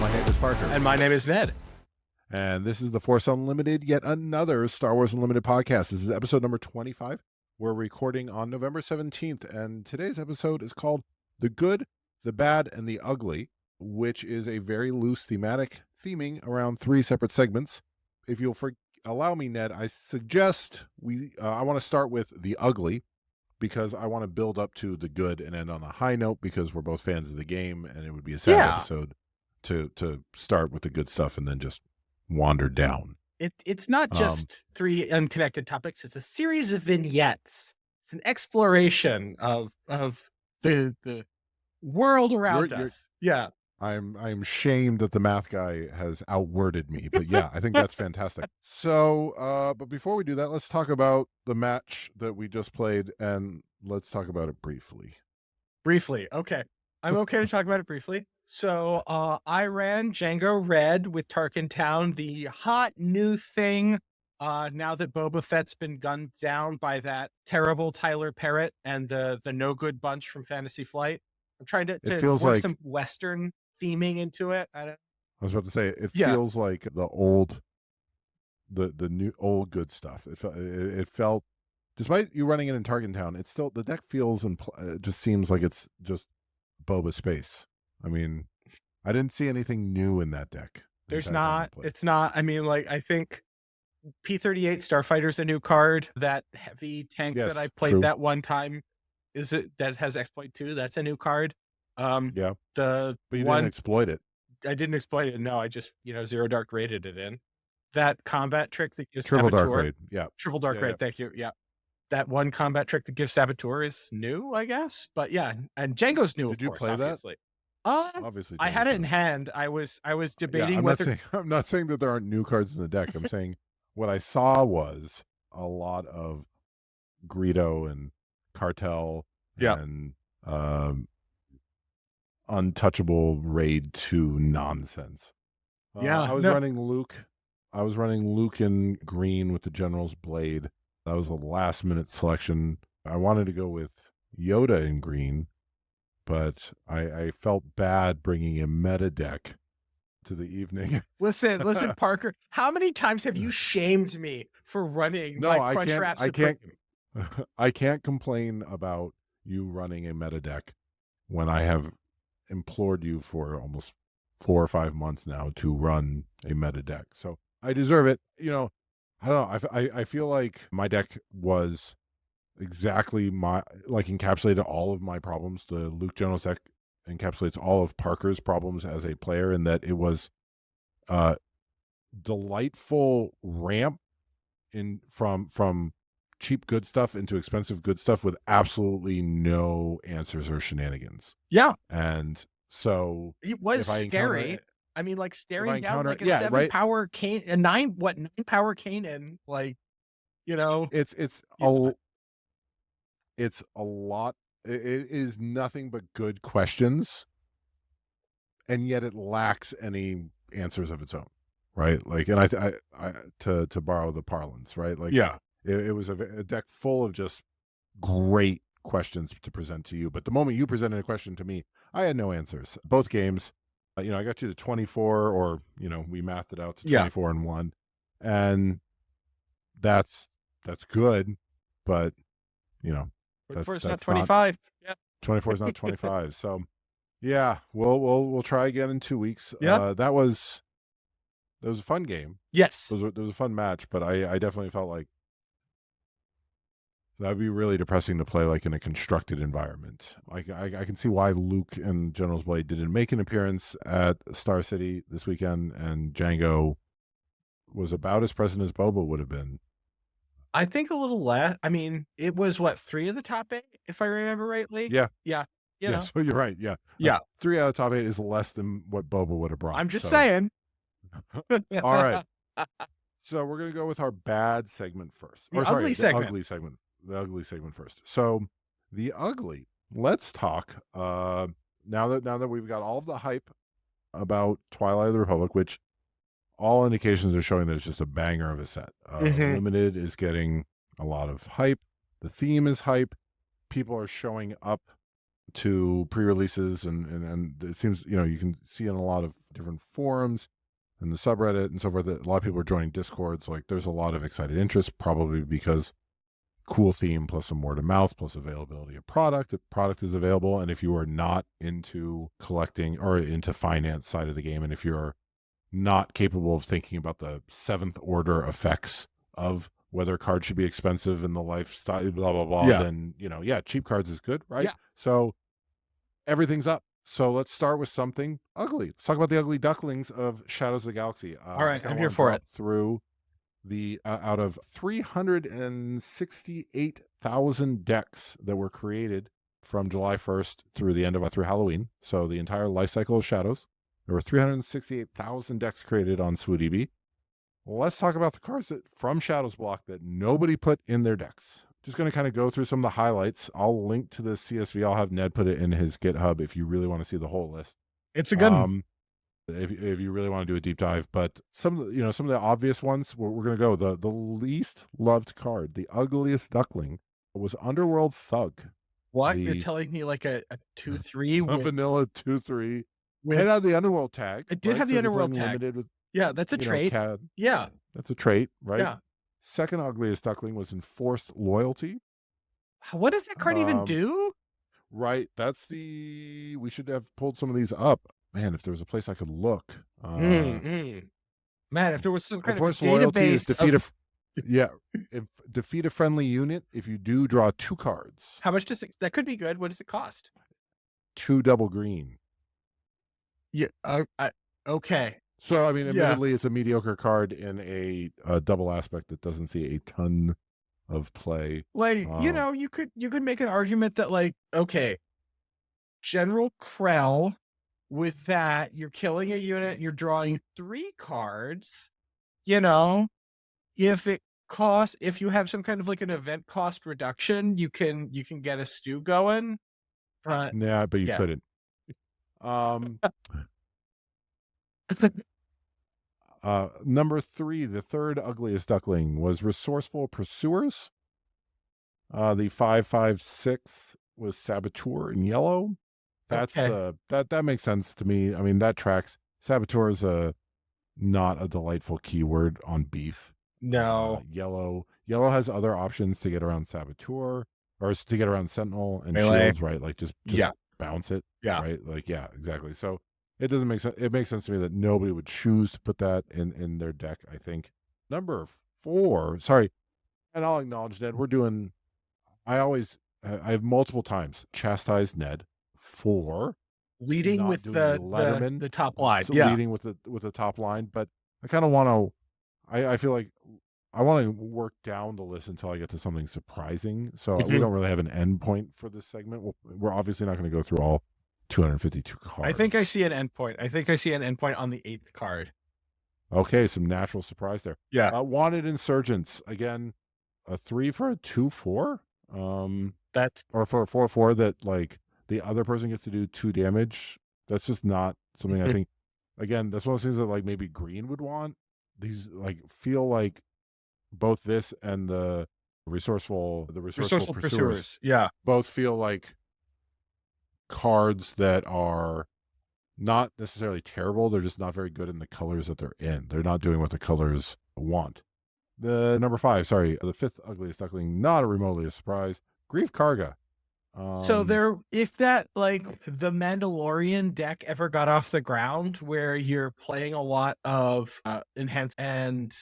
my name is Parker. And my name is Ned. And this is the Force Unlimited, yet another Star Wars Unlimited podcast. This is episode number 25. We're recording on November 17th, and today's episode is called The Good, the Bad, and the Ugly, which is a very loose theming around three separate segments. If you'll allow me, Ned, I suggest I want to start with the ugly, because I want to build up to the good and end on a high note, because we're both fans of the game, and it would be a sad episode to start with the good stuff and then just wander down. It's not just three unconnected topics. It's a series of vignettes. It's an exploration of the world around us. Yeah. I'm shamed that the math guy has outworded me, but yeah, I think that's fantastic. So, but before we do that, let's talk about the match that we just played, and let's talk about it briefly. Briefly, okay. I'm okay to talk about it briefly. So, I ran Django Red with Tarkin Town, the hot new thing. Now that Boba Fett's been gunned down by that terrible Tyler Parrott and the no good bunch from Fantasy Flight. I'm trying to work like some Western theming into it. I was about to say it feels like the new old good stuff. It felt, despite you running it in Tarkin Town, it's still, the deck feels and it just seems like it's just Boba space. I mean, I didn't see anything new in that deck. There's not. It's not. I mean, like, I think P-38 Starfighter's a new card. That heavy tank that I played that one time that has exploit 2. That's a new card. But you didn't exploit it. I didn't exploit it. No, I just Zero Dark raided it in. That combat trick that gives Triple Saboteur, Dark raid. Yeah. Triple Dark raid. Thank you. Yeah. That one combat trick that gives Saboteur is new, I guess. But yeah, and Django's new. Did you play obviously. that? Obviously, I had it in hand. I was debating whether. I'm not saying that there aren't new cards in the deck. I'm saying what I saw was a lot of Greedo and Cartel and untouchable raid 2 nonsense. I was running Luke. I was running Luke in green with the General's Blade. That was a last minute selection. I wanted to go with Yoda in green, but I felt bad bringing a meta deck to the evening. Listen, Parker. How many times have you shamed me for running my Crunch Wrap Supreme? I can't complain about you running a meta deck when I have implored you for almost 4 or 5 months now to run a meta deck. So I deserve it. I don't know. I feel like my deck was exactly encapsulated all of my problems. The Luke General's deck encapsulates all of Parker's problems as a player, in that it was delightful ramp from cheap good stuff into expensive good stuff with absolutely no answers or shenanigans. Yeah. And so it was scary. I mean, like staring down like a 7 power Kane, a 9 power Kanan, like, it's a lot. It is nothing but good questions, and yet it lacks any answers of its own, right? Like, and I to borrow the parlance, right? Like, it was a deck full of just great questions to present to you. But the moment you presented a question to me, I had no answers. Both games, I got you to 24, or we mathed it out to 24 and 1, and that's good, but that's not 25. 24 is not 25. So yeah, we'll try again in 2 weeks. That was a fun game. Yes, it was a fun match, but I definitely felt like that'd be really depressing to play like in a constructed environment. I can see why Luke and General's Blade didn't make an appearance at Star City this weekend, and Django was about as present as Boba would have been. I think a little less. I mean, it was 3 of the top 8, if I remember rightly. Yeah. Yeah. So you're right. Yeah. 3 out of the top 8 is less than what Boba would have brought. I'm just saying. All right. So we're gonna go with our bad segment first. The ugly segment. The ugly segment first. So the ugly. Let's talk. Now that we've got all of the hype about Twilight of the Republic, which all indications are showing that it's just a banger of a set. Limited is getting a lot of hype. The theme is hype. People are showing up to pre-releases, and it seems, you can see in a lot of different forums and the subreddit and so forth that a lot of people are joining discords. Like, there's a lot of excited interest, probably because cool theme plus some word of mouth plus availability of product. The product is available, and if you are not into collecting or into finance side of the game, and if you're not capable of thinking about the seventh order effects of whether cards should be expensive and the lifestyle, blah blah blah, Yeah. then cheap cards is good, right? Yeah. So everything's up. So let's start with something ugly. Let's talk about the ugly ducklings of Shadows of the Galaxy. All right, I I'm kinda here wanna for drop it. through the out of 368,000 decks that were created from July 1st through the end of through Halloween. So the entire life cycle of Shadows. There were 368,000 decks created on SWDB. Let's talk about the cards from Shadows block that nobody put in their decks. Just going to kind of go through some of the highlights. I'll link to the CSV. I'll have Ned put it in his GitHub if you really want to see the whole list. It's a good one. If you really want to do a deep dive, but some of the obvious ones, we're going to go the least loved card, the ugliest duckling, was Underworld Thug. What? You're telling me like a 2/3 a with vanilla 2/3. with It had the Underworld tag. it did right? have So the if you're Underworld playing tag. limited with Yeah, that's a trait. CAD, Yeah. that's a trait, right? Yeah. Second ugliest duckling was Enforced Loyalty. What does that card even Um, do? Right. We should have pulled some of these up. Man, if there was a place I could look. Man, if there was some kind of a Enforced Loyalty is database defeat a friendly unit if you do draw 2 cards. how much does it, that could be good. What does it cost? 2 double green. Yeah. Okay. So, I mean, Yeah. admittedly, it's a mediocre card in a double aspect that doesn't see a ton of play. Like, you could make an argument that, like, okay, General Krell, with that, you're killing a unit, you're drawing 3 cards. If you have some kind of like an event cost reduction, you can get a stew going. But Yeah, but you yeah. couldn't. Number 3, the third ugliest duckling, was Resourceful Pursuers. The 5/5/6 was Saboteur in yellow. That's Okay. that makes sense to me. I mean, that tracks. Saboteur is not a delightful keyword on beef. No. Yellow has other options to get around Saboteur, or to get around Sentinel and Melee. shields, right? Like just Yeah. bounce it. Yeah. Right. Like, yeah, exactly. So it doesn't make sense. It makes sense to me that nobody would choose to put that in their deck, I think. Number 4, sorry, and I'll acknowledge that I have multiple times chastised Ned for Leading not with doing the a Letterman. the top line. So Yeah. leading with the top line, but I kind of want to. I feel like I want to work down the list until I get to something surprising. So we don't really have an end point for this segment. We're obviously not going to go through all 252 cards. I think I see an endpoint. I think I see an endpoint on the 8th card. Okay, some natural surprise there. Yeah. Wanted Insurgents, again, a 3 for a 2/4. That's Or for a 4/4 that, like, the other person gets to do 2 damage. That's just not something I think. Again, that's one of those things that, like, maybe green would want. These, like, feel like both this and the resourceful pursuers Yeah. both feel like cards that are not necessarily terrible. They're just not very good in the colors that they're in. They're not doing what the colors want. The number 5, sorry, the 5th ugliest duckling, not remotely a surprise. Grief Karga. So if that, like, the Mandalorian deck ever got off the ground where you're playing a lot of enhanced and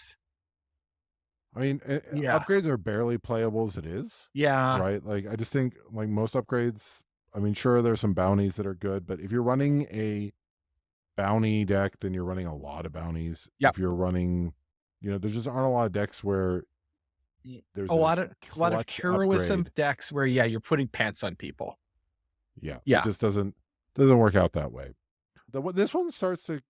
I mean, Yeah. upgrades are barely playable as it is, yeah, right? Like, I just think, like, most upgrades, I mean, sure, there's some bounties that are good, but if you're running a bounty deck, then you're running a lot of bounties. Yep. If you're running, there just aren't a lot of decks where there's a lot of clutch heroism upgrade. decks where you're putting pants on people. Yeah. Yeah. It just doesn't work out that way. This one starts to,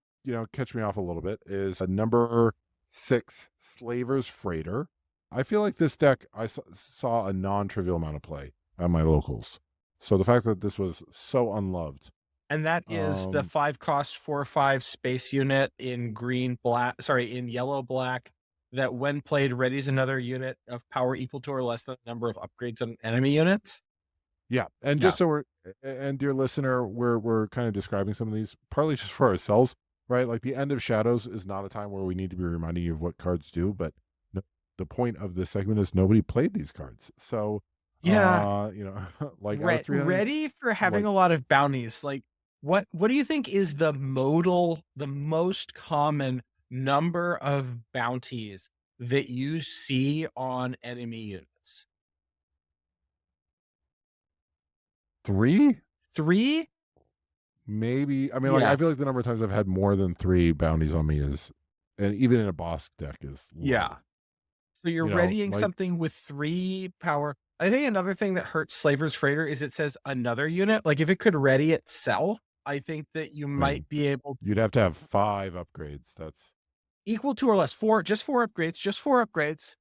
catch me off a little bit is a number 6 Slaver's Freighter. I feel like this deck, I saw a non-trivial amount of play at my locals. So the fact that this was so unloved. And that is the 5-cost 4/5 space unit in in yellow black that when played readies another unit of power equal to or less than the number of upgrades on enemy units. Yeah. And just so And dear listener, we're kind of describing some of these partly just for ourselves, right? Like the end of Shadows is not a time where we need to be reminding you of what cards do, but no, the point of this segment is nobody played these cards. So, Yeah, like out of 300, ready for having like a lot of bounties. Like, what do you think is the most common number of bounties that you see on enemy units? 3, 3? maybe. I mean, like I Yeah, feel like the number of times I've had more than 3 bounties on me is, and even in a boss deck is yeah. low. So you're You know, readying like something with 3 power. I think another thing that hurts Slaver's Freighter is it says another unit. Like if it could ready itself, I think that you thing. might be able You'd have to have 5 upgrades. That's equal to or less 4, just 4 upgrades, just 4 upgrades.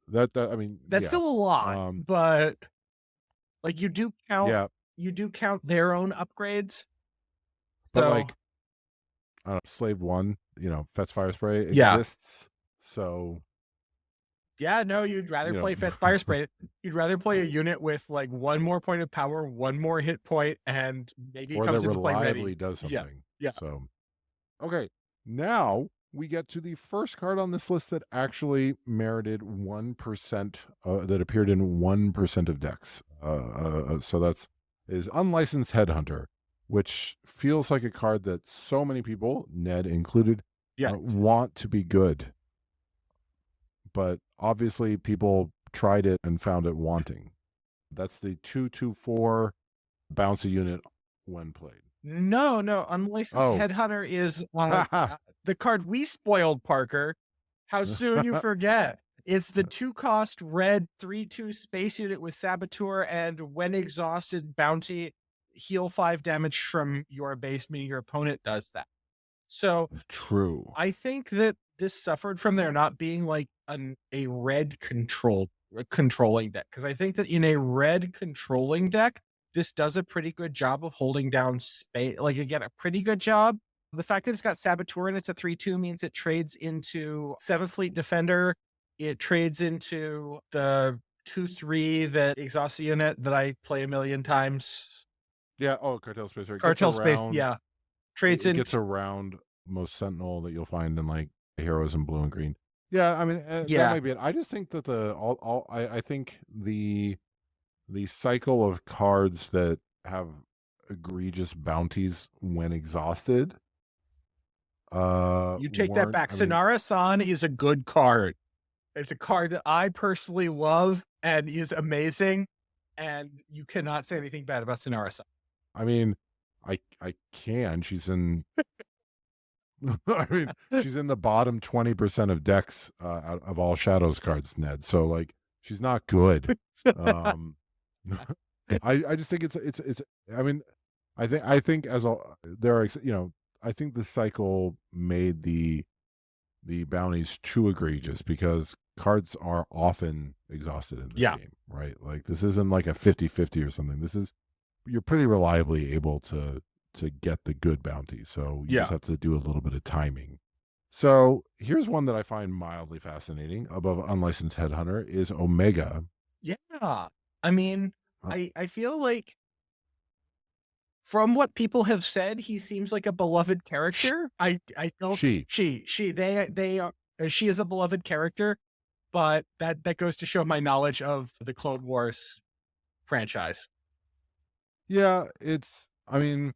that. I mean, That's yeah, still a lot, um, but like yeah, you do count their own upgrades. but So like Slave One, Fet's Fire Spray yeah. exists. So, Yeah, no, you'd rather you know, play Fifth Fire Spray. You'd rather play a unit with like one more point of power, one more hit point, and maybe it or that comes into play reliably ready. does Yeah. something. Yeah. So, okay. Now we get to the first card on this list that actually merited 1%, that appeared in 1% of decks. So that's is Unlicensed Headhunter, which feels like a card that so many people, Ned included, Yes. want to be good. But obviously people tried it and found it wanting. That's the 2/2/4 bounce a unit when played. No, no. Unlicensed Oh, Headhunter is the card we spoiled, Parker. How soon you forget. It's the 2-cost red 3/2 space unit with Saboteur, and when exhausted, bounty heal 5 damage from your base, meaning your opponent does that. So true. I think that this suffered from there not being like a red controlling deck, because I think that in a red controlling deck, this does a pretty good job of holding down space. Like again, a pretty good job. The fact that it's got Saboteur and it's a 3/2 means it trades into Seventh Fleet Defender. It trades into the 2/3 that exhausts the unit that I play a million times. Yeah. Oh, Cartel Spacer. It gets Cartel Space, around. yeah. Trades It in, gets around most Sentinel that you'll find in like heroes in blue and green. Yeah, I mean that yeah, might be it. I just think that I think the cycle of cards that have egregious bounties when exhausted you take that weren't. back. I mean, Sonara-san is a good card. It's a card that I personally love and is amazing, and you cannot say anything bad about Sonara-san. I mean, I can. She's in. I mean, she's in the bottom 20% of decks out of all Shadows cards, Ned. So like, she's not good. Um, I just think it's. I mean, I think as a there are I think the cycle made the bounties too egregious because cards are often exhausted in this Yeah, game, right? Like this isn't like a 50-50 or something. This is you're pretty reliably able to get the good bounty. So you just yeah, have to do a little bit of timing. So here's one that I find mildly fascinating above Unlicensed Headhunter is Omega. yeah. I mean, Uh, I feel like from what people have said, he seems like a beloved character. I don't she, they are she is a beloved character, but that goes to show my knowledge of the Clone Wars franchise. yeah, I mean,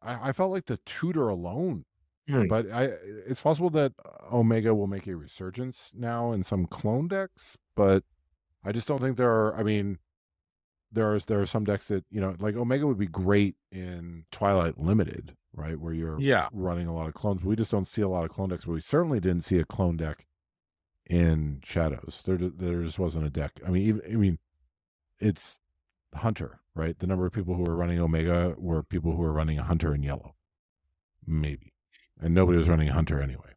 I felt like the tutor alone, Hmm. but it's possible that Omega will make a resurgence now in some clone decks, but I just don't think there are. I mean, there are some decks that like Omega would be great in Twilight Limited, right, where you're Yeah, running a lot of clones. But we just don't see a lot of clone decks. But we certainly didn't see a clone deck in Shadows. There just wasn't a deck. I mean, it's Hunter, right? The number of people who were running Omega were people who were running a Hunter in yellow, maybe, and nobody was running a Hunter anyway.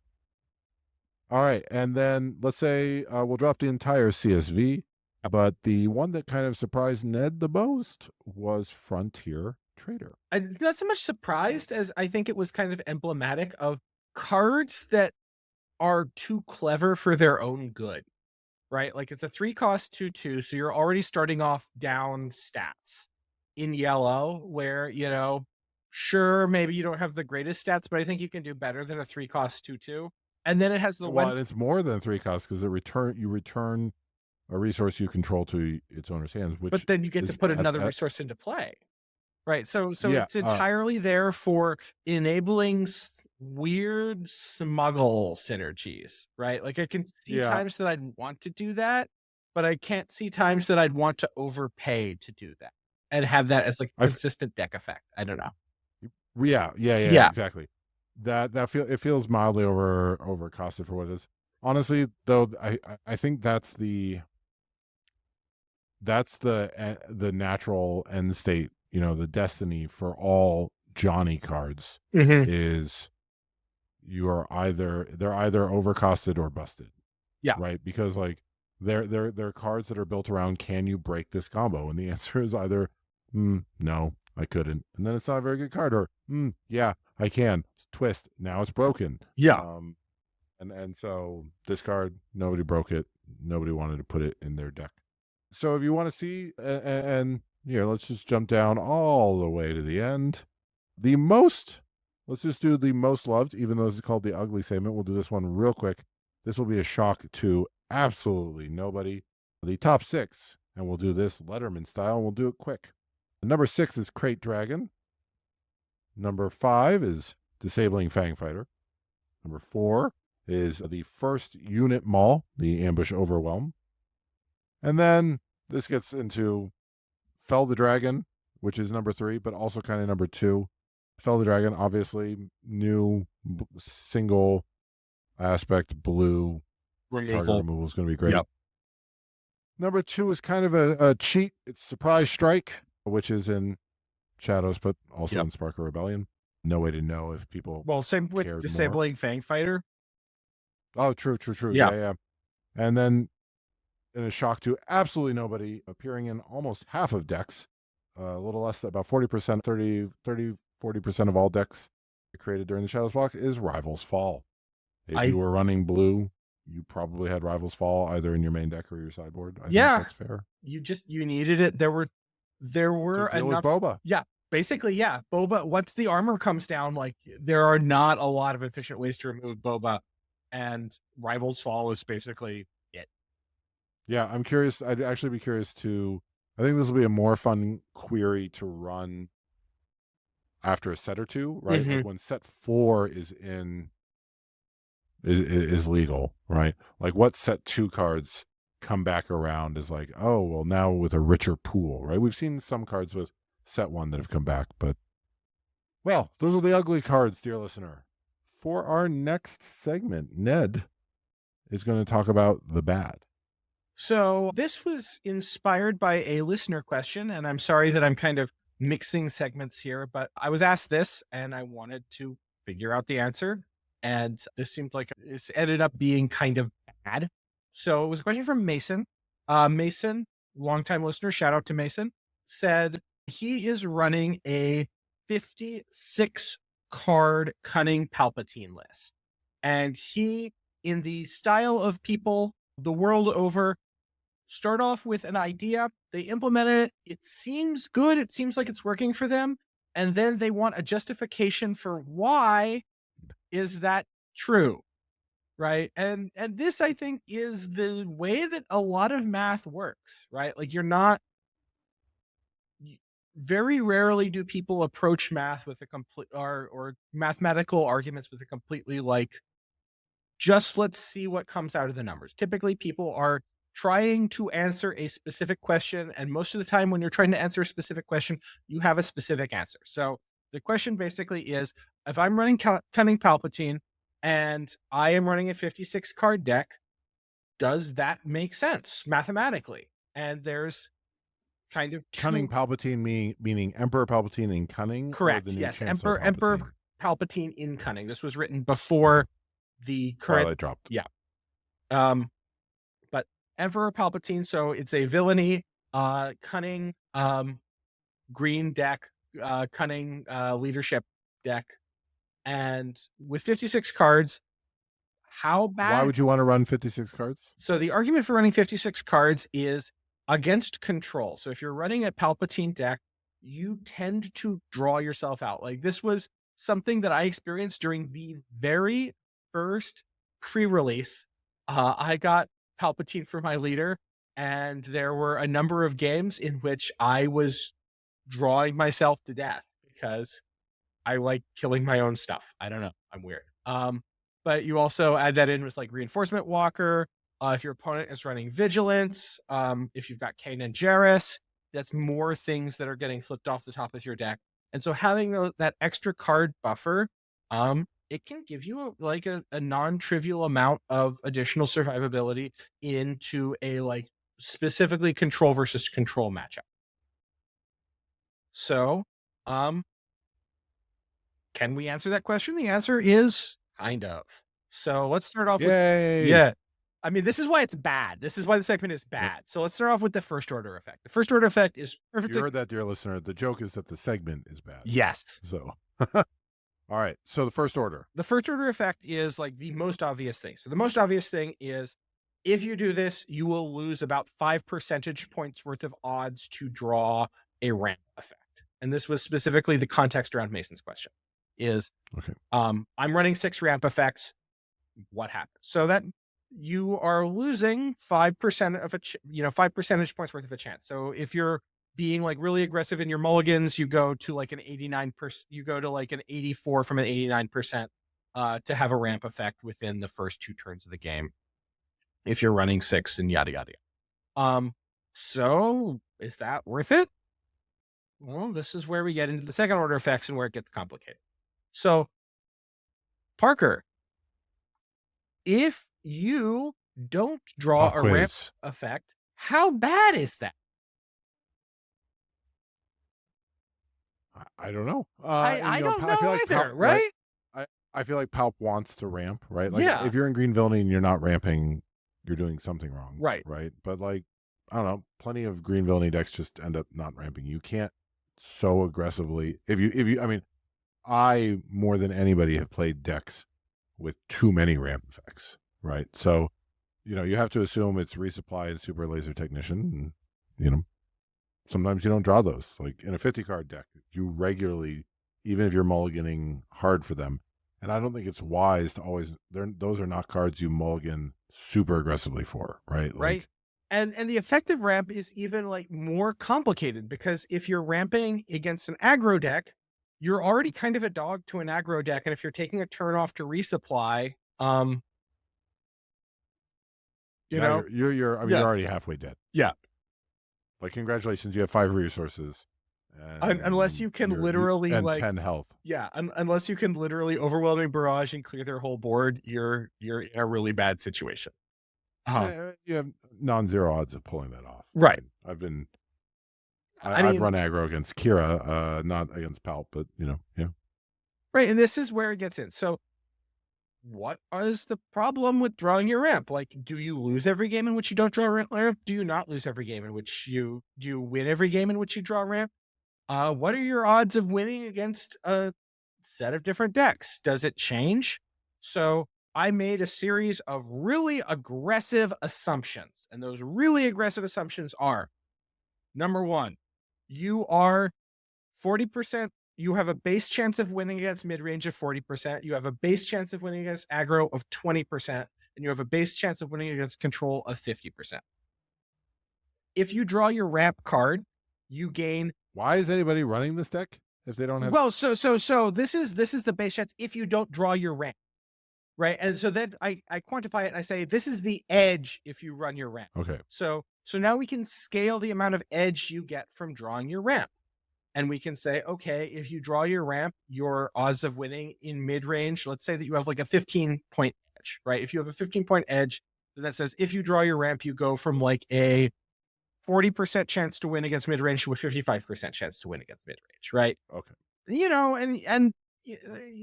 All right, and then let's say we'll drop the entire CSV, but the one that kind of surprised Ned the most was Frontier Trader. I'm not so much surprised as I think it was kind of emblematic of cards that are too clever for their own good, right? Like it's a 3-cost 2/2, so you're already starting off down stats. in yellow, where, sure, maybe you don't have the greatest stats, but I think you can do better than a 3-cost 2/2. And then it has the Well, one, and it's more than 3 costs because you return a resource you control to its owner's hands, but which then you get to is put another resource into play. Right. So yeah, it's entirely there for enabling weird smuggle synergies, right? Like I can see yeah. times that I'd want to do that, but I can't see times that I'd want to overpay to do that and have that as like a I've consistent deck effect. I don't know. yeah, Yeah. exactly. It feels mildly over costed for what it is. Honestly, though, I think that's the natural end state, the destiny for all Johnny cards Hmm. is they're either overcosted or busted, Yeah. right? Because like they're cards that are built around, can you break this combo? And the answer is either no, I couldn't, and then it's not a very good card, or yeah, I can. Twist, now it's broken. Yeah. And so this card, nobody broke it, nobody wanted to put it in their deck. So if you want to see, and here, let's just jump down all the way to the end. The most, let's just do the most loved, even though this is called the ugly segment. We'll do this one real quick. This will be a shock to absolutely nobody. The top 6, and we'll do this Letterman style, and we'll do it quick. Number 6 is Crate Dragon. Number 5 is Disabling Fang Fighter. Number 4 is the first unit Maul, the Ambush Overwhelm. And then this gets into Fell the Dragon, which is number 3, but also kind of number 2. Fell the Dragon, obviously, new single aspect blue target removal is going to be great. Yep. Number 2 is kind of a cheat. It's Surprise Strike, which is in Shadows, but also in Spark of Rebellion. No way to know if people. Well, same with Disabling Fang Fighter. Oh, true. Yeah. And then in a shock to absolutely nobody, appearing in almost half of decks, a little less, about 40%, 40% of all decks created during the Shadows block, is Rivals Fall. If you were running blue, you probably had Rivals Fall either in your main deck or your sideboard. I think that's fair. You needed it. There were to deal enough. With Boba. Yeah. Basically, yeah. Boba, once the armor comes down, like there are not a lot of efficient ways to remove Boba, and Rivals Fall is basically it. Yeah, I'm curious. I'd actually be curious to. I think this will be a more fun query to run after a set or two, right? Mm-hmm. Like when set 4 is legal, right? Like what set 2 cards come back around is like, oh well, now with a richer pool, right? We've seen some cards with set 1 that have come back, but well, those are the ugly cards, dear listener. For our next segment, Ned is going to talk about the bad. So this was inspired by a listener question, and I'm sorry that I'm kind of mixing segments here, but I was asked this and I wanted to figure out the answer. And this seemed like it's ended up being kind of bad. So it was a question from Mason. Mason, longtime listener, shout out to Mason, said he is running a 56 card Cunning Palpatine list. And he, in the style of people the world over, start off with an idea, they implement it, it seems good, it seems like it's working for them, and then they want a justification for why is that true, right? And this, I think, is the way that a lot of math works, right? Like very rarely do people approach math with a complete or mathematical arguments with a completely like, just let's see what comes out of the numbers. Typically people are trying to answer a specific question, and most of the time when you're trying to answer a specific question, you have a specific answer. So the question basically is, if I'm running Cunning Palpatine and I am running a 56 card deck, does that make sense mathematically? And there's kind of Cunning Palpatine meaning Emperor Palpatine in Cunning? Correct. Yes. Emperor Palpatine in Cunning. This was written before the current Twilight dropped. Yeah. But Emperor Palpatine, so it's a villainy, cunning, green deck, cunning leadership deck. And with 56 cards, how bad? Why would you want to run 56 cards? So the argument for running 56 cards is against control. So if you're running a Palpatine deck, you tend to draw yourself out. Like, this was something that I experienced during the very first pre-release. I got Palpatine for my leader, and there were a number of games in which I was drawing myself to death because I like killing my own stuff. I don't know. I'm weird. But you also add that in with like reinforcement walker. If your opponent is running vigilance, if you've got Kanan Jarrus, that's more things that are getting flipped off the top of your deck. And so having that extra card buffer, it can give you a non-trivial amount of additional survivability into a like specifically control versus control matchup. So, can we answer that question? The answer is kind of. So let's start off with Yay! yeah. I mean, this is why it's bad. This is why the segment is bad. So let's start off with the first order effect. The first order effect is perfect. You heard that, dear listener. The joke is that the segment is bad. Yes. So, all right. So the first order. The first order effect is like the most obvious thing. So the most obvious thing is if you do this, you will lose about 5 percentage points worth of odds to draw a ramp effect. And this was specifically the context around Mason's question. Is Okay. I'm running 6 ramp effects. What happens? So that you are losing 5% of 5 percentage points worth of a chance. So if you're being like really aggressive in your mulligans, you go to like an 89%, you go to like an 84 from an 89% to have a ramp effect within the first 2 turns of the game. If you're running 6 and yada yada. So is that worth it? Well, this is where we get into the second order effects and where it gets complicated. So, Parker, if you don't draw Pop a ramp quiz. effect, how bad is that? I don't know. I don't know I feel like either, Palp, right? I feel like Palp wants to ramp, right? Like Yeah. if you're in Green Villainy and you're not ramping, you're doing something wrong, Right. Right. But like, I don't know. Plenty of Green Villainy decks just end up not ramping. You can't so aggressively. If you, I mean, I more than anybody have played decks with too many ramp effects, right? So, you have to assume it's resupply and super laser technician, and sometimes you don't draw those. Like in a 50 card deck, you regularly, even if you're mulliganing hard for them, and I don't think it's wise to always. Those are not cards you mulligan super aggressively for, right? Right. Like, And the effective ramp is even like more complicated because if you're ramping against an aggro deck, you're already kind of a dog to an aggro deck. And if you're taking a turn off to resupply, you're I mean, Yeah. you're already halfway dead. Yeah. Like, congratulations, you have 5 resources. Unless you can literally and like 10 health. Yeah, unless you can literally overwhelming barrage and clear their whole board, you're in a really bad situation. You have non-zero odds of pulling that off. Right. I've I I've mean- run aggro against Kira, not against Palp, but yeah. Right, and this is where it gets in. So what is the problem with drawing your ramp? Like, do you lose every game in which you don't draw a ramp? Do you not lose every game in which do you win every game in which you draw a ramp? What are your odds of winning against a set of different decks? Does it change? So I made a series of really aggressive assumptions. And those really aggressive assumptions are number 1, you are 40%. You have a base chance of winning against mid-range of 40%. You have a base chance of winning against aggro of 20%. And you have a base chance of winning against control of 50%. If you draw your ramp card, you gain. Why is anybody running this deck if they don't have? Well, so this is the base chance if you don't draw your ramp, right? And so then I quantify it and I say this is the edge if you run your ramp. Okay. So now we can scale the amount of edge you get from drawing your ramp, and we can say, okay, if you draw your ramp, your odds of winning in mid range. Let's say that you have like a 15-point edge, right? If you have a 15-point edge, then that says if you draw your ramp, you go from like a 40% chance to win against mid-range to a 55% chance to win against mid-range, right? Okay. And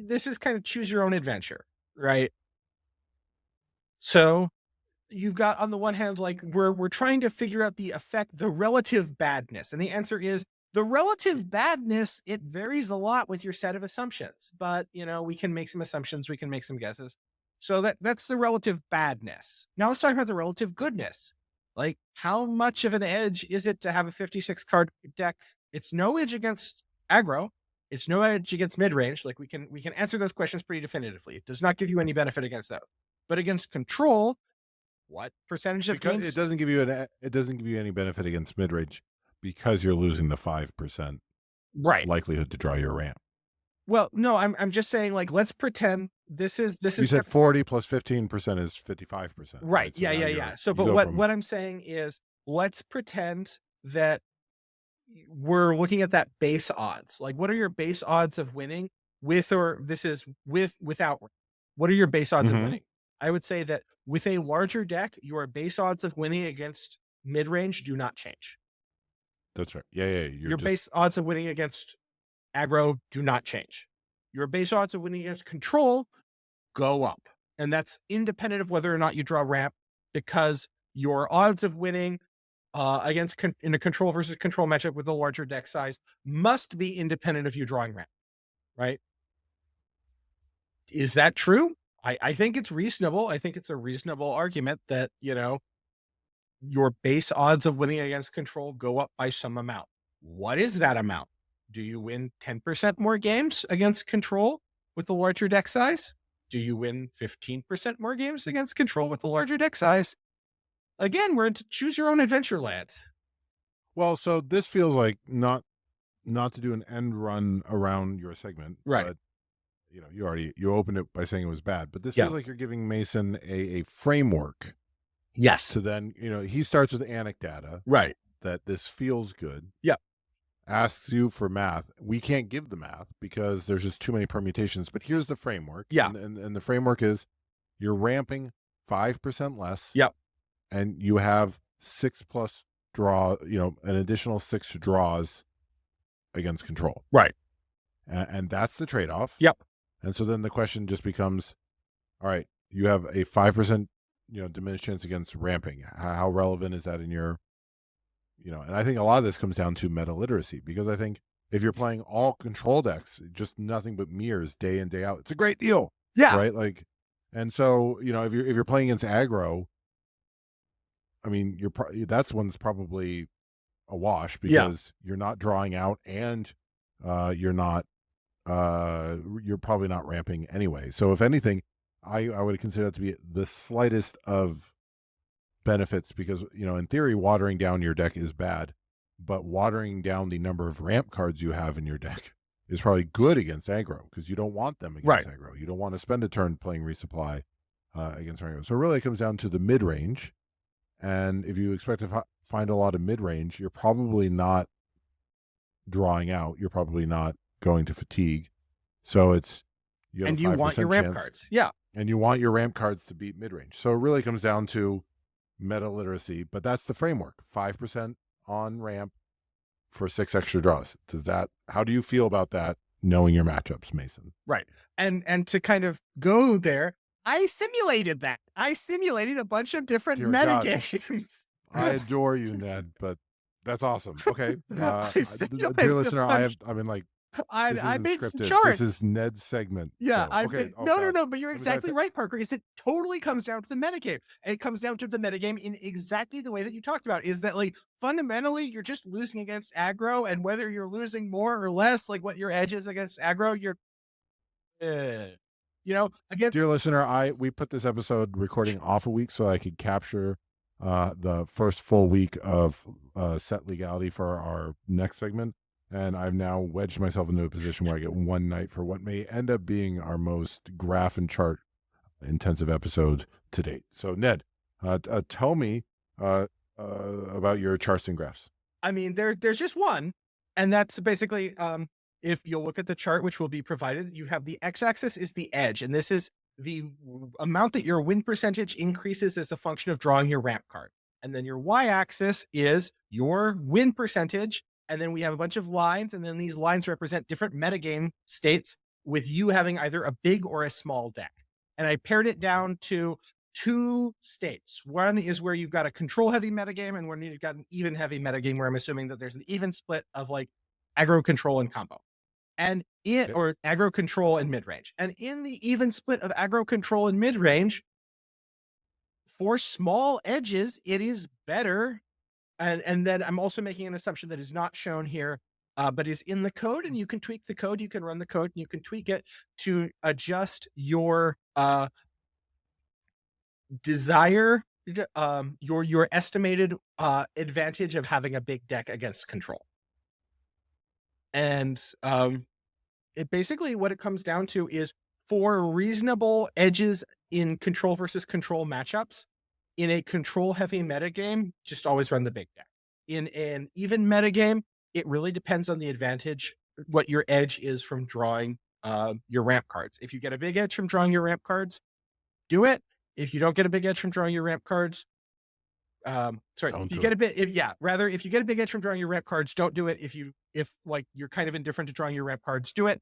this is kind of choose your own adventure, right? So you've got on the one hand, like we're trying to figure out the effect, the relative badness. And the answer is the relative badness, it varies a lot with your set of assumptions, but we can make some assumptions, we can make some guesses. So that's the relative badness. Now let's talk about the relative goodness. Like, how much of an edge is it to have a 56 card deck It's no edge against aggro. It's no edge against mid range. Like we can answer those questions pretty definitively. It does not give you any benefit against those. But against control, what percentage of Because games? it doesn't give you any benefit against mid range because you're losing the 5% Right. likelihood to draw your ramp. Well, no, I'm just saying, like, let's pretend this You is said 40 plus 15% is 55%, right. So Yeah, now yeah. So, you but go what from what I'm saying is, let's pretend that we're looking at that base odds. Like, what are your base odds of winning with, or this is without? What are your base odds of Mhm. winning? I would say that with a larger deck, your base odds of winning against mid range do not change. That's right. Yeah, you're Your just base odds of winning against aggro do not change. Your base odds of winning against control go up. And that's independent of whether or not you draw ramp, because your odds of winning in a control versus control matchup with a larger deck size must be independent of you drawing ramp, right? Is that true? I think it's reasonable. I think it's a reasonable argument that, your base odds of winning against control go up by some amount. What is that amount? Do you win 10% more games against control with the larger deck size? Do you win 15% more games against control with the larger deck size? Again, we're into choose your own adventure land. well, so this feels like not to do an end run around your segment, Right. but you opened it by saying it was bad, but this Yeah. feels like you're giving Mason a framework Yes. to then, he starts with anecdata Right. that this feels good. Yeah. Asks you for math. We can't give the math because there's just too many permutations, but here's the framework. Yeah. And the framework is you're ramping 5% less. Yep. And you have 6 plus draw, an additional 6 draws against control. Right. And that's the trade-off. Yep. And so then the question just becomes, all right, you have a 5%, diminished chance against ramping. How relevant is that in your, and I think a lot of this comes down to meta literacy, because I think if you're playing all control decks, just nothing but mirrors day in, day out, it's a great deal. Yeah. Right. Like, and so, if you're playing against aggro, I mean, that's one's probably a wash because you're not drawing out and you're probably not ramping anyway. So if anything, I would consider that to be the slightest of benefits, because in theory watering down your deck is bad, but watering down the number of ramp cards you have in your deck is probably good against aggro, because you don't want them against aggro. You don't want to spend a turn playing resupply against aggro. So really it comes down to the mid range. And if you expect to find a lot of mid range, you're probably not drawing out. You're probably not going to fatigue. So you have you want your ramp cards. Yeah. And you want your ramp cards to beat mid range. So it really comes down to meta literacy, but that's the framework. 5% on ramp for 6 extra draws. How do you feel about that, knowing your matchups, Mason? Right. And to kind of go there, I simulated that. I simulated a bunch of different metagames. I adore you, Ned, but that's awesome. Okay. Simulated Dear a listener, bunch. I made some scripted. charts. This is Ned's segment. Yeah, So, no, but you're exactly right, Parker. It totally comes down to the metagame. And it comes down to the metagame in exactly the way that you talked about, is that, like, fundamentally you're just losing against aggro, and whether you're losing more or less, like what your edge is against aggro, you're against. Dear listener, we put this episode recording off a week so I could capture the first full week of set legality for our next segment. And I've now wedged myself into a position where I get one night for what may end up being our most graph and chart intensive episode to date. So, Ned, tell me about your charts and graphs. I mean, there's just one, and that's basically, if you'll look at the chart, which will be provided, you have the x-axis is the edge, and this is the amount that your win percentage increases as a function of drawing your ramp card. And then your y-axis is your win percentage. And then we have a bunch of lines, and then these lines represent different metagame states, with you having either a big or a small deck. And I pared it down to 2 states. One is where you've got a control heavy metagame, and where you've got an even heavy metagame, where I'm assuming that there's an even split of, like, aggro, control, and combo. And or aggro, control, and mid range. And in the even split of aggro, control, and mid range, for small edges, it is better. And then I'm also making an assumption that is not shown here. but is in the code, and you can tweak the code. You can run the code, and you can tweak it to adjust your desire, your estimated advantage of having a big deck against control. And it basically, what it comes down to is, for reasonable edges in control versus control matchups, in a control heavy metagame, just always run the big deck. In an even metagame, it really depends on the advantage, what your edge is from drawing your ramp cards. If you get a big edge from drawing your ramp cards, do it. If you don't get a big edge from drawing your ramp cards, sorry, Don't if you do get it. a bit, if you get a big edge from drawing your ramp cards, don't do it. If like you're kind of indifferent to drawing your ramp cards, do it.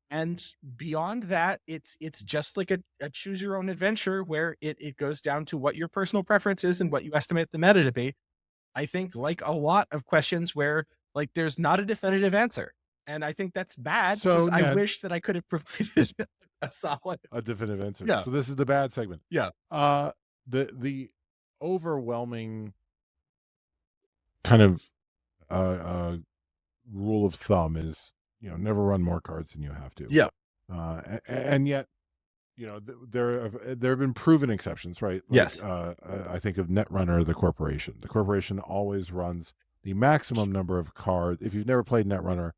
And beyond that, it's just like a choose your own adventure, where it goes down to what your personal preference is and what you estimate the meta to be. I think, like a lot of questions where like there's not a definitive answer. And I think that's bad, So, because I Ned, wish that I could have provided a solid. a definitive answer. Yeah. So this is the bad segment. Yeah. The overwhelming kind of rule of thumb is, never run more cards than you have to. Yeah. And yet, there have been proven exceptions, right? Yes. I think of Netrunner, the corporation. The corporation always runs the maximum number of cards. If you've never played Netrunner,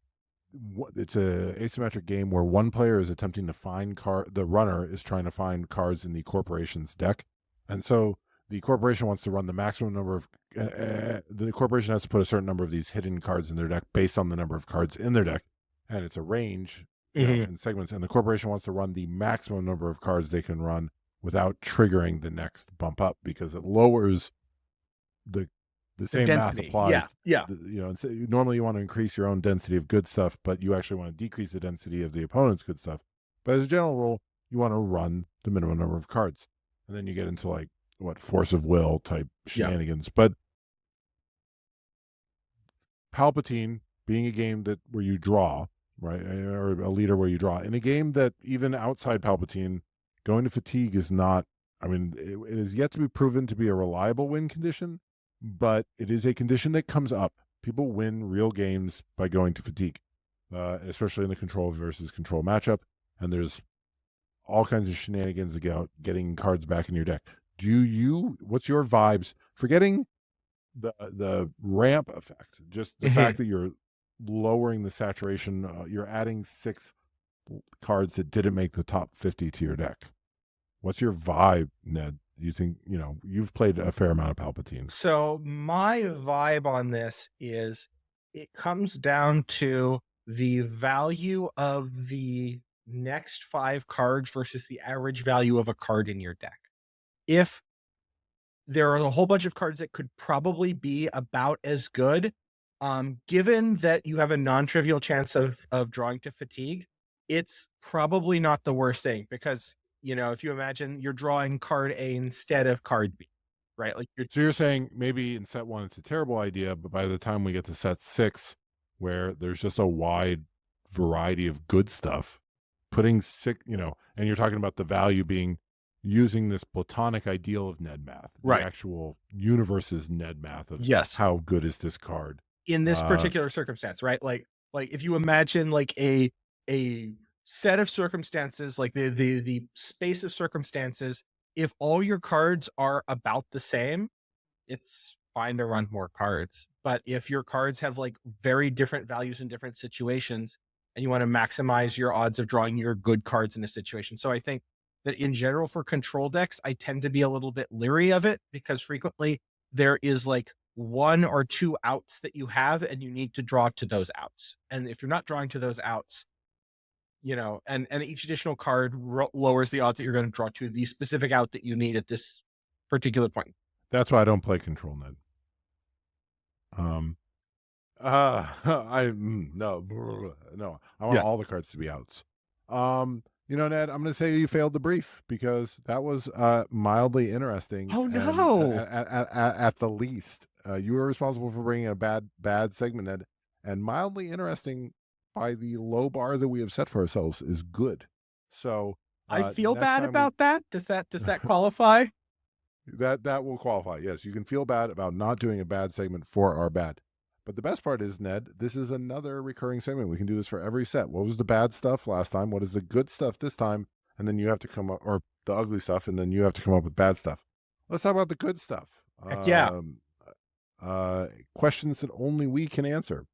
it's a asymmetric game where one player is attempting to find the runner is trying to find cards in the corporation's deck, and so the corporation wants to run the maximum number of the corporation has to put a certain number of these hidden cards in their deck based on the number of cards in their deck, and it's a range in segments, and the corporation wants to run the maximum number of cards they can run without triggering the next bump up, because it lowers the same math density. applies. Yeah. And so normally you want to increase your own density of good stuff, but you actually want to decrease the density of the opponent's good stuff. But as a general rule, you want to run the minimum number of cards. And then you get into like force of will type shenanigans. Yeah. But Palpatine being a game where you draw, right? Or a leader where you draw. In a game that even outside Palpatine, going to fatigue is not, it is yet to be proven to be a reliable win condition, but it is a condition that comes up. People win real games by going to fatigue, especially in the control versus control matchup. And there's all kinds of shenanigans about getting cards back in your deck. What's your vibes? Forgetting the ramp effect, just the fact that you're lowering the saturation, you're adding 6 cards that didn't make the top 50 to your deck. What's your vibe, Ned? You think, you've played a fair amount of Palpatine. So my vibe on this is, it comes down to the value of the next 5 cards versus the average value of a card in your deck. If there are a whole bunch of cards that could probably be about as good, given that you have a non-trivial chance of drawing to fatigue, it's probably not the worst thing, because if you imagine you're drawing card A instead of card B, right? Like so you're saying maybe in set 1 it's a terrible idea, but by the time we get to set 6, where there's just a wide variety of good stuff, putting 6, and you're talking about the value being using this platonic ideal of Ned math, right? The actual universe's Ned math of how good is this card in this particular circumstance, right? Like if you imagine like a set of circumstances, like the space of circumstances, if all your cards are about the same, it's fine to run more cards. But if your cards have like very different values in different situations, and you want to maximize your odds of drawing your good cards in a situation. So I think that in general for control decks, I tend to be a little bit leery of it, because frequently there is like 1 or 2 outs that you have, and you need to draw to those outs. And if you're not drawing to those outs, and each additional card lowers the odds that you're going to draw to the specific out that you need at this particular point. That's why I don't play control, Ned. No, I want all the cards to be outs. Ned, I'm going to say you failed the brief, because that was mildly interesting. Oh no! At the least, you were responsible for bringing a bad segment, Ned, and mildly interesting by the low bar that we have set for ourselves is good. So I feel bad about that. Does that qualify? That will qualify. Yes, you can feel bad about not doing a bad segment for our bad. But the best part is, Ned, this is another recurring segment. We can do this for every set. What was the bad stuff last time? What is the good stuff this time? And then you have to come up, or the ugly stuff, and then you have to come up with bad stuff. Let's talk about the good stuff. Heck yeah. Questions that only we can answer.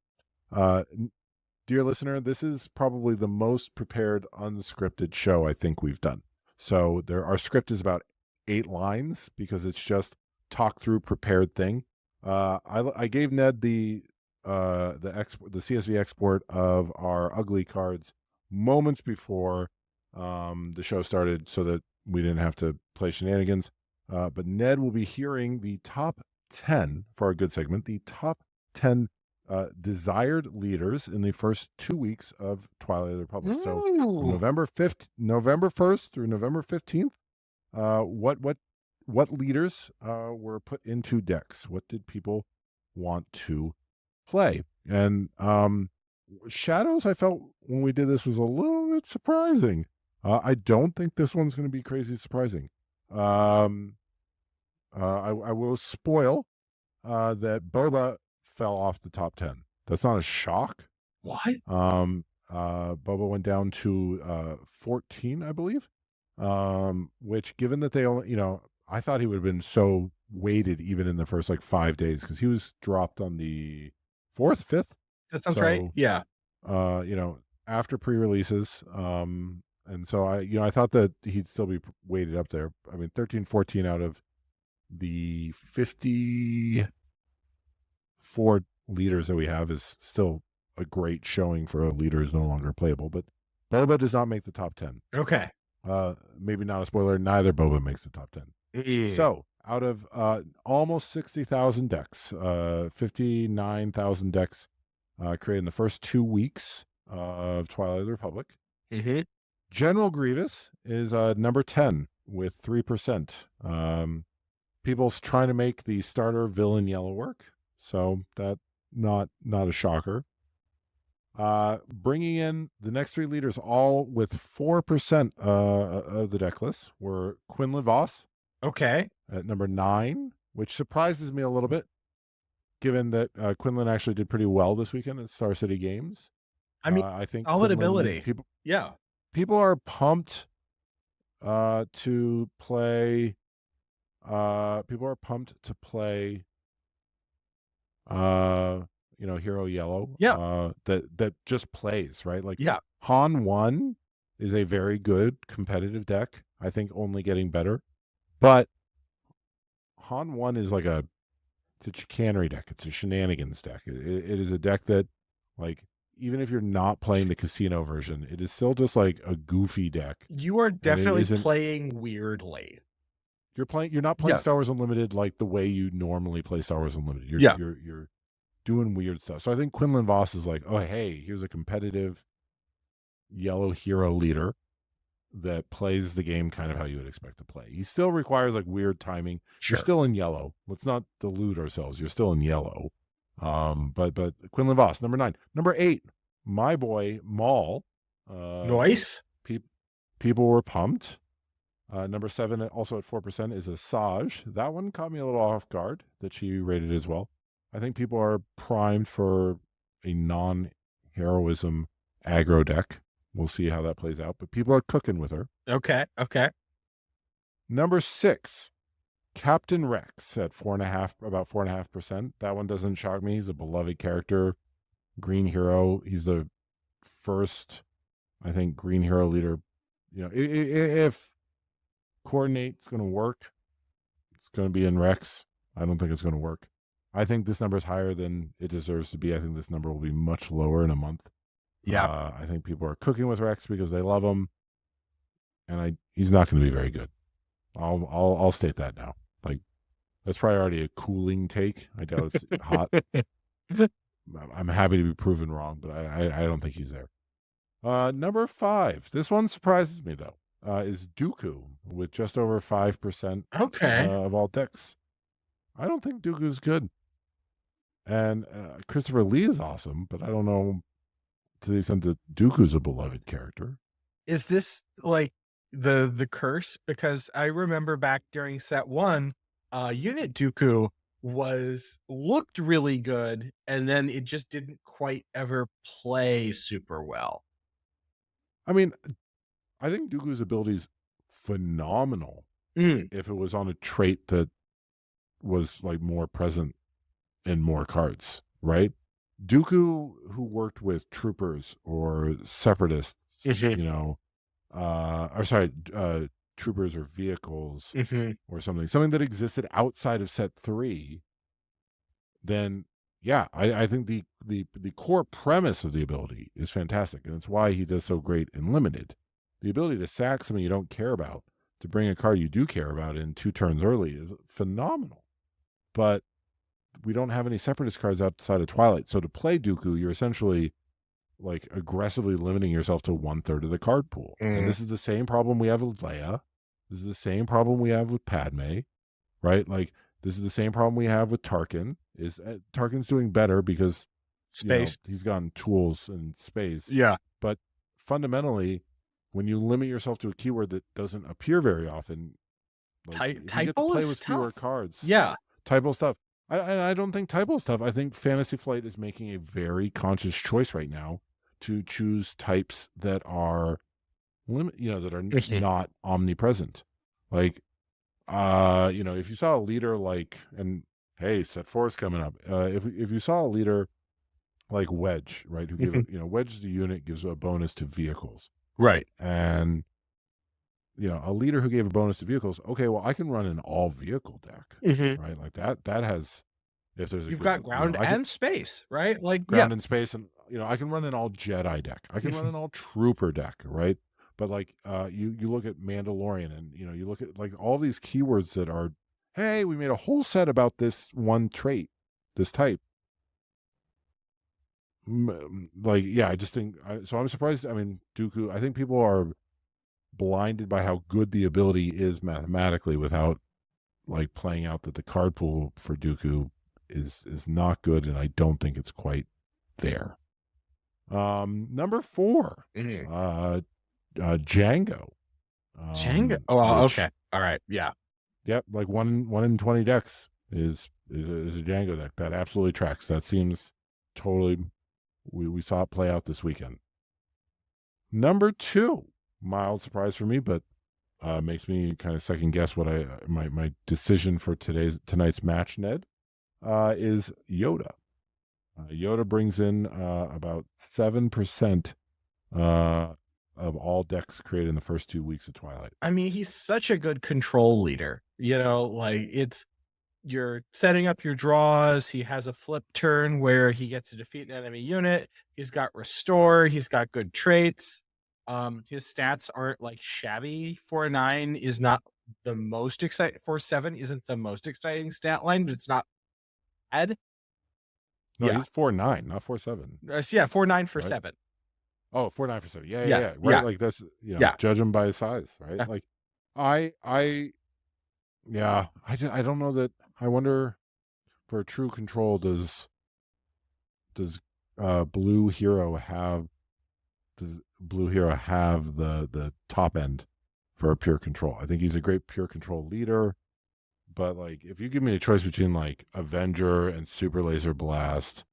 Dear listener, this is probably the most prepared unscripted show I think we've done. So our script is about 8 lines because it's just talk through prepared thing. I gave Ned the CSV export of our ugly cards moments before the show started so that we didn't have to play shenanigans. But Ned will be hearing the top 10 for our good segment, the top 10 desired leaders in the first 2 weeks of Twilight of the Republic. So November 1st through November 15th, what leaders were put into decks? What did people want to play? And Shadows, I felt when we did this was a little bit surprising. I don't think this one's going to be crazy surprising. I will spoil that Boba fell off the top 10. That's not a shock. What? Boba went down to 14, I believe. Which, given that they only, I thought he would have been so weighted even in the first 5 days because he was dropped on the 4th, 5th. That sounds right. Yeah. After pre-releases. And so I thought that he'd still be weighted up there. I mean, 13, 14 out of the 54 leaders that we have is still a great showing for a leader who's no longer playable. But Boba does not make the top 10. Okay. Maybe not a spoiler. Neither Boba makes the top 10. Yeah. So out of almost 60,000 decks, 59,000 decks created in the first 2 weeks of Twilight of the Republic. Mm-hmm. General Grievous is number 10 with 3%. People's trying to make the starter villain yellow work, so that not a shocker. Bringing in the next 3 leaders, all with 4% of the deck list, were Quinlan Voss. Okay. At number 9, which surprises me a little bit, given that Quinlan actually did pretty well this weekend at Star City Games. I mean, I think solid Quinlan, ability. People are pumped to play. People are pumped to play. Hero Yellow. Yeah. That just plays, right? Yeah. Han 1 is a very good competitive deck. I think only getting better. But Han 1 is it's a chicanery deck. It's a shenanigans deck. It is a deck that, even if you're not playing the casino version, it is still just a goofy deck. You are definitely playing weirdly. You're not playing Star Wars Unlimited like the way you normally play Star Wars Unlimited. You're doing weird stuff. So I think Quinlan Voss is oh, hey, here's a competitive yellow hero leader that plays the game kind of how you would expect to play. He still requires weird timing. Sure. You're still in yellow. Let's not delude ourselves. You're still in yellow. But Quinlan Voss, number 9. Number 8, my boy Maul. Nice. People were pumped. Number 7, also at 4%, is Asajj. That one caught me a little off guard that she rated as well. I think people are primed for a non-heroism aggro deck. We'll see how that plays out, but people are cooking with her. Okay. Number 6, Captain Rex at about 4.5%. That one doesn't shock me. He's a beloved character, green hero. He's the first, I think, green hero leader. If Coordinate's going to work, it's going to be in Rex. I don't think it's going to work. I think this number is higher than it deserves to be. I think this number will be much lower in a month. Yeah. I think people are cooking with Rex because they love him, and he's not going to be very good. I'll state that now. That's probably already a cooling take. I doubt it's hot. I'm happy to be proven wrong, but I don't think he's there. Number 5. This one surprises me though. Is Dooku with just over 5% of all decks. I don't think Dooku's good. And Christopher Lee is awesome, but I don't know to the extent that Dooku's a beloved character. Is this the curse? Because I remember back during set 1, Unit Dooku looked really good, and then it just didn't quite ever play super well. I mean, I think Dooku's ability is phenomenal Mm, if it was on a trait that was like more present in more cards, right? Dooku, who worked with troopers or separatists, mhm, troopers or vehicles mhm, or something that existed outside of set three, then yeah, I think the core premise of the ability is fantastic, and it's why he does so great in limited. The ability to sack something you don't care about to bring a card you do care about in 2 turns early is phenomenal. But we don't have any separatist cards outside of Twilight, so to play Dooku, you're essentially like aggressively limiting yourself to 1/3 of the card pool. And mm. this is the same problem we have with Leia. This is the same problem we have with Padme, right? Like this is the same problem we have with Tarkin. Is Tarkin's doing better because Space. he's gotten tools and space, Yeah. but fundamentally, when you limit yourself to a keyword that doesn't appear very often, like if you get to Typo play is with fewer tough. cards, Yeah. typo stuff. I don't think typo stuff. I think Fantasy Flight is making a very conscious choice right now to choose types that are that are Mhm. not omnipresent. Like, if you saw a leader like, and hey, set four is coming up. If you saw a leader like Wedge, right, who Mhm. Wedge the unit gives a bonus to vehicles, Right. and a leader who gave a bonus to vehicles. Okay, well, I can run an all vehicle deck, Mhm. right? Like that. That has if there's a You've good, got ground I can and space, right? Like, yeah. ground in space, and I can run an all Jedi deck. I can run an all Trooper deck, right? But like, you look at Mandalorian, and you look at like all these keywords that are, hey, we made a whole set about this one trait, this type. Like, yeah, I just think so. I'm surprised. I mean, Dooku. I think people are blinded by how good the ability is mathematically without like playing out that the card pool for Dooku is not good, and I don't think it's quite there. Number 4, Mhm. Django, Jenga. Oh, which okay. All right. Yeah. yep, like one in 20 decks is a Django deck that absolutely tracks. That seems totally. We saw it play out this weekend. Number 2, mild surprise for me, but makes me kind of second guess what my decision for tonight's match. Ned is Yoda. Yoda brings in about 7% of all decks created in the first 2 weeks of Twilight. I mean, he's such a good control leader. Like you're setting up your draws. He has a flip turn where he gets to defeat an enemy unit. He's got restore. He's got good traits. His stats aren't like shabby. 4/9 is not the most exciting. 4/7 isn't the most exciting stat line, but it's not bad. No, Yeah. he's 4/9, not 4/7, Yeah. 4/9 for right? 7. Oh, 4/9 for 7. Yeah, yeah, Yeah. yeah. Right. Yeah. Like that's Yeah. judge him by his size, right? Yeah. Like, I yeah, I don't know that. I wonder for a true control does Blue Hero have does Blue Hero have the top end for a pure control? I think he's a great pure control leader. But like, if you give me a choice between like Avenger and Super Laser Blast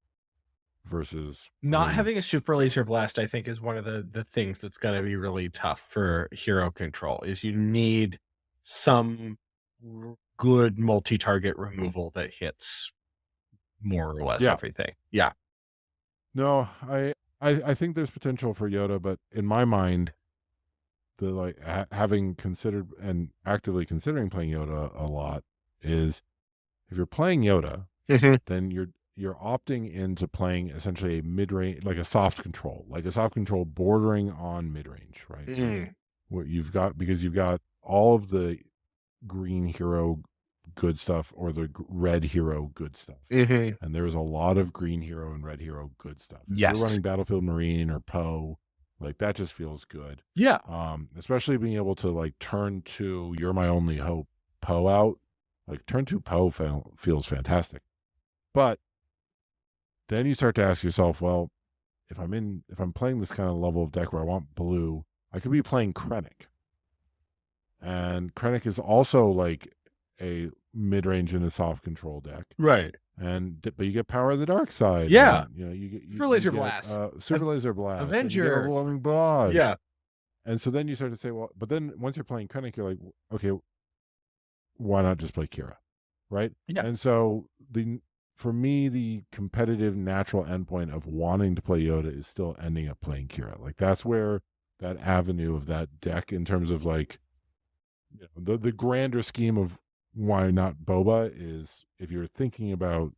versus, I Not mean, having a super laser blast, I think, is one of the things that's going to be really tough for hero control. Is you need some good multi-target removal that hits more or less yeah, everything. Yeah. no, I think there's potential for Yoda, but in my mind, the like having considered and actively considering playing Yoda a lot is if you're playing Yoda, Mhm. then you're opting into playing essentially a mid range, like a soft control, bordering on mid range, right? Like Mm. what you've got, because you've got all of the green hero good stuff or the red hero good stuff. Mhm. And there's a lot of green hero and red hero good stuff. If you're Yes. running Battlefield Marine or Poe, like that just feels good. Yeah. Especially being able to like turn 2, you're my only hope, Poe out. Like turn 2 Poe feels fantastic. But then you start to ask yourself, well, if I'm playing this kind of level of deck where I want blue, I could be playing Krennic. And Krennic is also like a mid-range and a soft control deck. Right. But you get Power of the Dark Side. Yeah. And, you get Super Laser Blast. Super Laser Blast. And you get Avenger. Overwhelming Barrage. Yeah. And so then you start to say, well, but then once you're playing Krennic, you're like, okay, why not just play Kira, right? Yeah. And so for me, the competitive natural endpoint of wanting to play Yoda is still ending up playing Kira. Like that's where that avenue of that deck, in terms of like the grander scheme of why not Boba, is if you're thinking about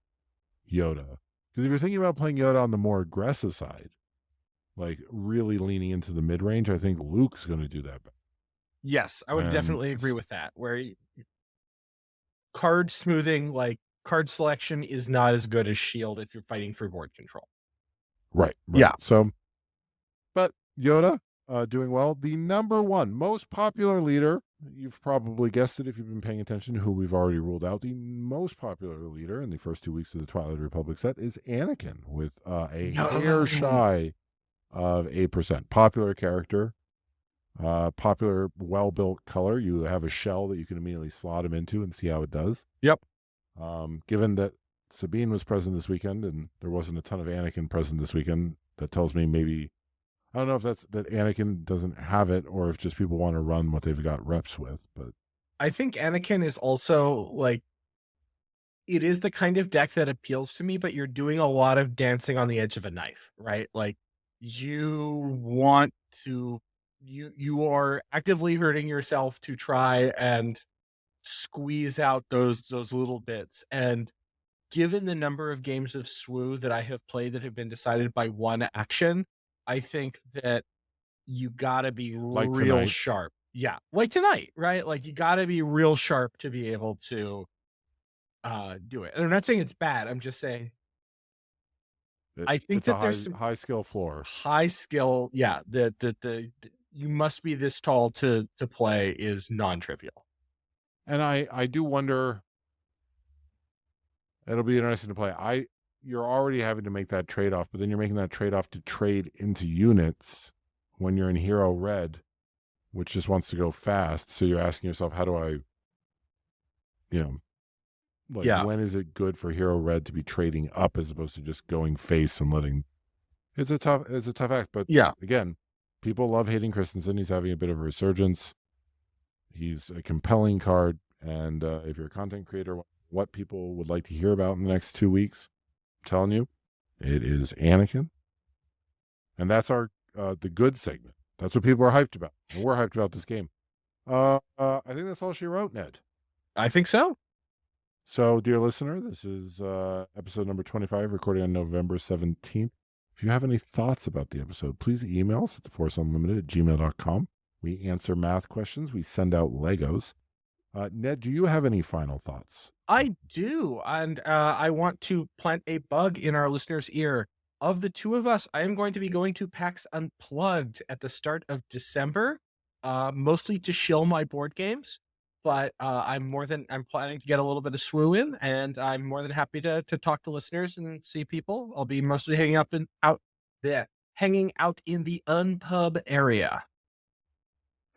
Yoda. Because if you're thinking about playing Yoda on the more aggressive side, like really leaning into the mid range, I think Luke's going to do that. Yes, I would definitely agree with that. Where card smoothing, like card selection, is not as good as Shield if you're fighting for board control. Right. Yeah. So, but Yoda doing well. The number one most popular leader, you've probably guessed it if you've been paying attention, who we've already ruled out. The most popular leader in the first 2 weeks of the Twilight Republic set is Anakin, with a hair shy of 8%. Popular character, popular, well-built color. You have a shell that you can immediately slot him into and see how it does. Yep. Given that Sabine was present this weekend and there wasn't a ton of Anakin present this weekend, that tells me maybe, I don't know if that's that Anakin doesn't have it or if just people want to run what they've got reps with. But I think Anakin is also like, it is the kind of deck that appeals to me, but you're doing a lot of dancing on the edge of a knife, right? Like you want to, you are actively hurting yourself to try and squeeze out those little bits. And given the number of games of SWU that I have played that have been decided by one action, I think that you gotta be Like real tonight. sharp. Yeah. Like tonight, right? Like you gotta be real sharp to be able to do it. And I'm not saying it's bad. I'm just saying I think it's that a there's some high skill floor. high skill. Yeah. The you must be this tall to play is non-trivial. And I do wonder, it'll be interesting to play. You're already having to make that trade-off, but then you're making that trade-off to trade into units when you're in Hero Red, which just wants to go fast. So you're asking yourself, how do I, when is it good for Hero Red to be trading up as opposed to just going face and letting? It's a tough act, but again, people love Hayden Christensen. He's having a bit of a resurgence. He's a compelling card, and if you're a content creator, what people would like to hear about in the next 2 weeks, I'm telling you, it is Anakin, and that's our the good segment. That's what people are hyped about, and we're hyped about this game. I think that's all she wrote, Ned. I think so. So, dear listener, this is episode number 25, recording on November 17th. If you have any thoughts about the episode, please email us at theforceunlimited@gmail.com. We answer math questions. We send out Legos. Ned, do you have any final thoughts? I do. And I want to plant a bug in our listeners' ear. Of the two of us, I am going to be going to PAX Unplugged at the start of December, mostly to shill my board games. But I'm planning to get a little bit of SWU in, and I'm more than happy to talk to listeners and see people. I'll be mostly hanging out in the Unpub area.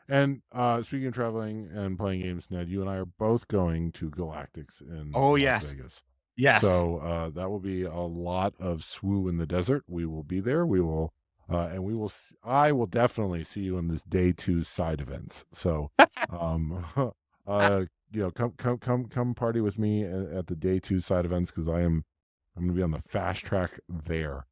And speaking of traveling and playing games, Ned, you and I are both going to Galactics in Las Vegas. Yes. So that will be a lot of SWU in the desert. We will be there. We will, I will definitely see you in this day 2 side events. So, come party with me at the day 2 side events, because I'm going to be on the fast track there.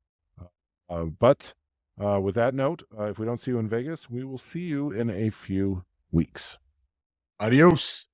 But with that note, if we don't see you in Vegas, we will see you in a few weeks. Adios.